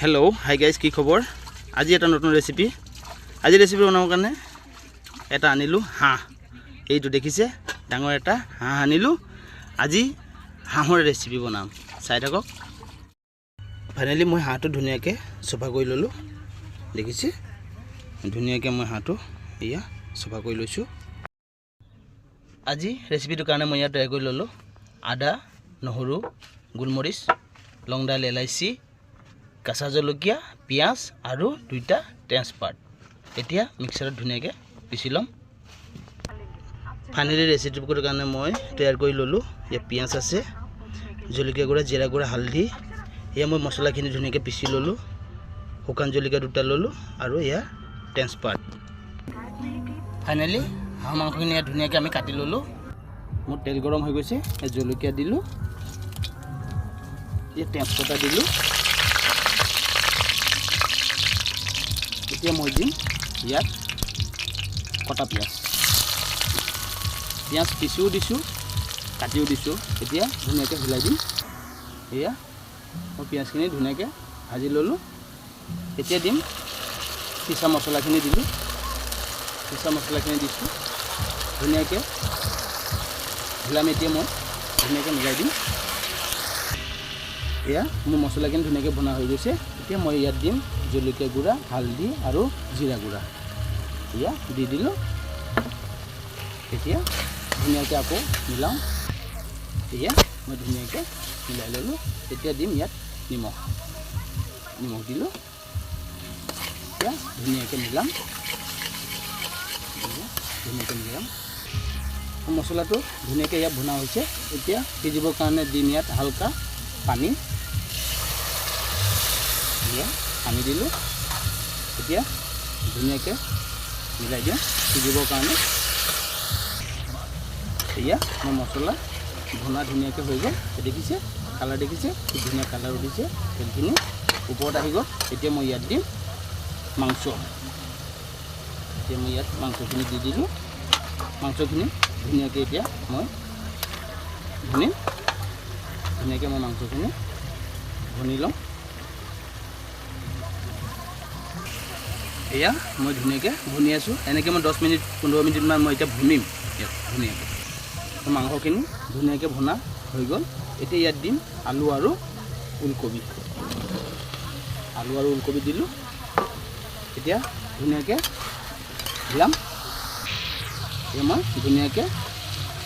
hello hi guys की खबर आज eight नतुन recipe आज रेसिपि बनाब कारण एट आनिलु हाँ ये देखिसे डांगर एट हाँ आनिलु आज हाहर रेसिपि बनाम चाई थक फाइनेलि मैं हाँटो धुनियाके सफा कर ललो देखिसे धुनियाके मैं हाँटो इया सफा कर लैसु आज रेसिपिटोर कारण मैं तैयार कर ललो आदा নহৰু गोलमरिच लंगडाल एलाइची काचा जलकिया पियाज और दुईटा तेजपात एतिया मिक्सार धुनियाके पिसि लम फाइनेलि रेसिपिटोर कारण मैं तैयार कर ललो ये पियाज आछे जलकिया गुड़ा जीरा गुड़ा हालधि या मैं मसलाखिनि धुनियाके पिसि ललो शुकान जलकिया दुटा ललो और या तेजपात फाइनेलि हाঁহ मांसखिनि धुनियाके आमी काटि ललो मोर तेल गरम हो गई जलकिया दिलु ये तेजपाता दिलु এতিয়া মই দিম ইয়াত কটা পিয়াজ পিয়াজ পিছিও দিছোঁ কাটিও দিছোঁ এতিয়া ধুনীয়াকৈ হিলাই দিম এয়া মই পিয়াজখিনি ধুনীয়াকৈ ভাজি ল'লোঁ এতিয়া দিম পিছা মছলাখিনি দিলোঁ পিছা মছলাখিনি দিছোঁ ধুনীয়াকৈ হিলাম এতিয়া মই ধুনীয়াকৈ মিলাই দিম এয়া মোৰ মছলাখিনি ধুনীয়াকৈ বনা হৈ গৈছে এতিয়া মই ইয়াত দিম জলকিয়া গুড়া হালধি और जीरा गुड़ा या दी दिलो এতিয়া ধুনীয়াকৈ আকৌ মিলাওঁ এয়া মই ধুনীয়াকৈ মিলাই ললোঁ এতিয়া দিম ইয়াত নিমখ দিলোঁ এতিয়া ধুনীয়াকৈ মিলাম মছলাটো ধুনীয়াকৈ ইয়াত ভুনা হৈছে এতিয়া সিজিবৰ কাৰণে দিম ইয়াত হালকা পানী পানী দিলোঁ এতিয়া ধুনীয়াকৈ মিলাই দিওঁ সিজিবৰ কাৰণে এয়া মই মছলা ভুনা ধুনীয়াকৈ হৈ গ'ল দেখিছে কালাৰ দেখিছে কি ধুনীয়া কালাৰ উঠিছে তেলখিনি ওপৰত আহি গ'ল এতিয়া মই ইয়াত দিম মাংস এতিয়া মই ইয়াত মাংসখিনি দি দিলোঁ মাংসখিনি ধুনীয়াকৈ এতিয়া মই ভুনিম ধুনীয়াকৈ মই মাংসখিনি ভুনি লওঁ এয়া মই ধুনীয়াকৈ ভুনি আছোঁ এনেকৈ মই 10 মিনিট 15 মিনিটমান মই এতিয়া ভুনিম ইয়াত ধুনীয়াকৈ মাংসখিনি ধুনীয়াকৈ ভুনা হৈ গ'ল এতিয়া ইয়াত দিম আলু আৰু ওলকবি দিলোঁ এতিয়া ধুনীয়াকৈ দিলাম এতিয়া মই ধুনীয়াকৈ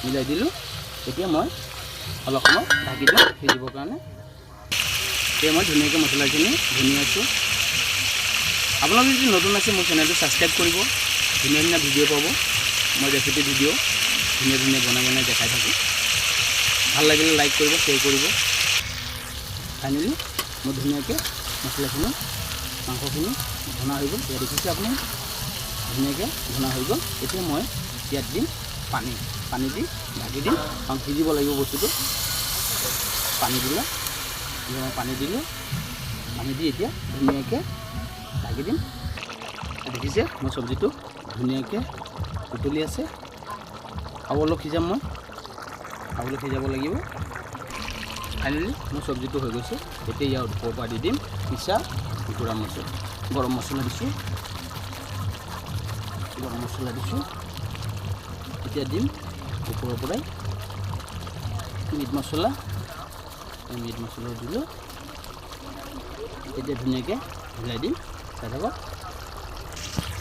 মিলাই দিলোঁ এতিয়া মই অলপ সময় ঢাকি দিওঁ সিজিবৰ কাৰণে এতিয়া মই ধুনীয়াকৈ মছলাখিনি ভুনি আছোঁ আপোনালোকে যদি নতুন আছে মোৰ চেনেলটো সাবস্ক্ৰাইব কৰিব ধুনীয়া ধুনীয়া ভিডিঅ' পাব মই ৰেচিপি ভিডিঅ' ধুনীয়া ধুনীয়া বনাই দেখাই থাকোঁ ভাল লাগিলে লাইক কৰিব শ্বেয়াৰ কৰিব ফাইনেলি মই ধুনীয়াকৈ মছলাখিনি মাংসখিনি ভুনা হৈ গ'ল ইয়াত দেখিছে আপুনি ধুনীয়াকৈ ভুনা হৈ গ'ল এতিয়া মই ইয়াত দিম পানী দি ঢাকি দিম কাৰণ সিজিব লাগিব বস্তুটো পানী দিলে মই পানী দিলোঁ পানী দি এতিয়া ধুনীয়াকৈ ঢাকি দিম দেখিছে মোৰ চব্জিটো ধুনীয়াকৈ উতলি আছে আৰু অলপ সিজাম মই আৰু অলপ সিজাব লাগিব ফাইনেলি মোৰ চব্জিটো হৈ গৈছে এতিয়া ইয়াৰ ওপৰৰ পৰা দি দিম পিছা গুড়া মছলা গৰম মছলা দিছোঁ এতিয়া দিম ওপৰৰ পৰাই মিট মছলা দিলোঁ এতিয়া ধুনীয়াকৈ মিলাই দিম চাই থাকক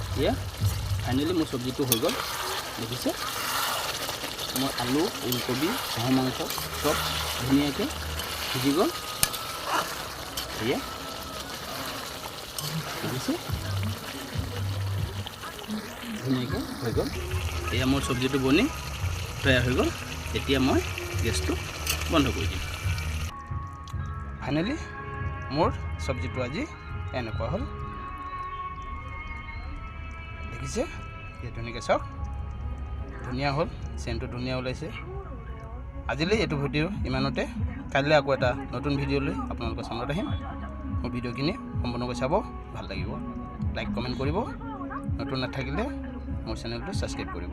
এতিয়া ফাইনেলি মোৰ চব্জিটো হৈ গ'ল দেখিছে মই আলু ওলকবি হাঁহৰ মাংস চব ধুনীয়াকৈ সিজি গ'ল এয়া দেখিছে ধুনীয়াকৈ হৈ গ'ল এয়া মোৰ চব্জিটো বনি তৈয়াৰ হৈ গ'ল এতিয়া মই গেছটো বন্ধ কৰি দিম ফাইনেলি মোৰ চব্জিটো আজি এনেকুৱা হ'ল দেখিছে এই ধুনীয়াকৈ চাওক ধুনীয়া হ'ল চেণ্টটো ধুনীয়া ওলাইছে আজিলৈ এইটো ভিডিঅ' ইমানতে কাইলৈ আকৌ এটা নতুন ভিডিঅ' লৈ আপোনালোকৰ চামত আহিম মোৰ ভিডিঅ'খিনি সম্পূৰ্ণকৈ চাব ভাল লাগিব লাইক কমেণ্ট কৰিব নতুন নাথাকিলে মোৰ চেনেলটো ছাবস্ক্ৰাইব কৰিব